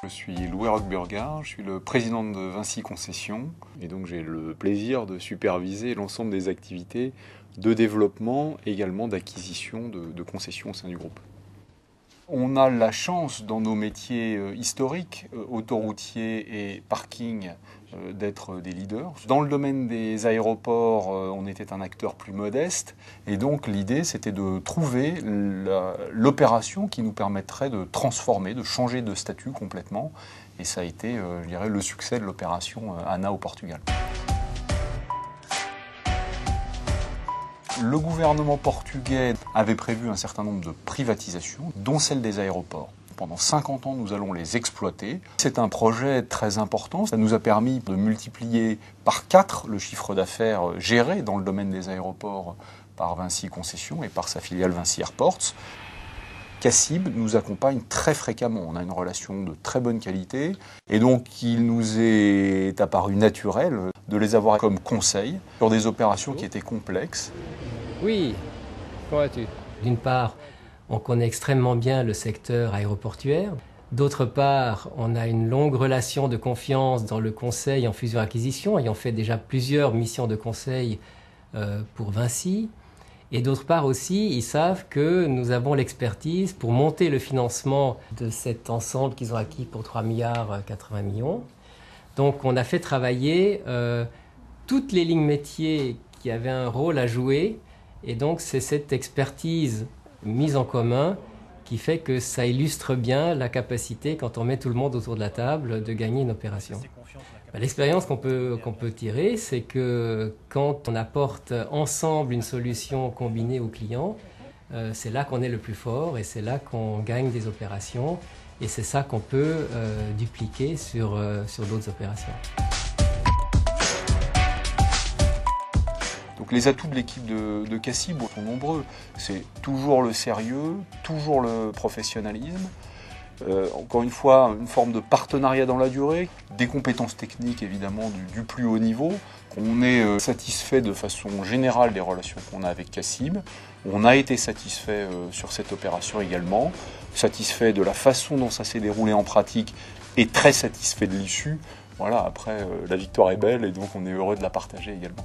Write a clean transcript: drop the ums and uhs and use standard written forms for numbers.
Je suis Louis Roqueburgard, je suis le président de Vinci Concessions et donc j'ai le plaisir de superviser l'ensemble des activités de développement et également d'acquisition de concessions au sein du groupe. On a la chance dans nos métiers historiques, autoroutiers et parking, d'être des leaders. Dans le domaine des aéroports, on était un acteur plus modeste et donc l'idée c'était de trouver l'opération qui nous permettrait de transformer, de changer de statut complètement et ça a été, je dirais, le succès de l'opération ANA au Portugal. Le gouvernement portugais avait prévu un certain nombre de privatisations, dont celle des aéroports. Pendant 50 ans, nous allons les exploiter. C'est un projet très important. Ça nous a permis de multiplier par 4 le chiffre d'affaires géré dans le domaine des aéroports par Vinci Concessions et par sa filiale Vinci Airports. CACIB nous accompagne très fréquemment. On a une relation de très bonne qualité et donc il nous est apparu naturel de les avoir comme conseil sur des opérations qui étaient complexes. Oui, comment vas-tu? D'une part, on connaît extrêmement bien le secteur aéroportuaire. D'autre part, on a une longue relation de confiance dans le conseil en fusion-acquisition, ayant fait déjà plusieurs missions de conseil pour Vinci. Et d'autre part aussi, ils savent que nous avons l'expertise pour monter le financement de cet ensemble qu'ils ont acquis pour 3 milliards 80 millions. Donc on a fait travailler toutes les lignes métiers qui avaient un rôle à jouer. Et donc c'est cette expertise mise en commun qui fait que ça illustre bien la capacité, quand on met tout le monde autour de la table, de gagner une opération. L'expérience qu'on peut tirer, c'est que quand on apporte ensemble une solution combinée au client, c'est là qu'on est le plus fort et c'est là qu'on gagne des opérations et c'est ça qu'on peut dupliquer sur d'autres opérations. Donc les atouts de l'équipe de CACIB sont nombreux. C'est toujours le sérieux, toujours le professionnalisme. Encore une fois, une forme de partenariat dans la durée, des compétences techniques évidemment du plus haut niveau. On est satisfait de façon générale des relations qu'on a avec CACIB. On a été satisfait sur cette opération également, satisfait de la façon dont ça s'est déroulé en pratique et très satisfait de l'issue. Voilà, après la victoire est belle et donc on est heureux de la partager également.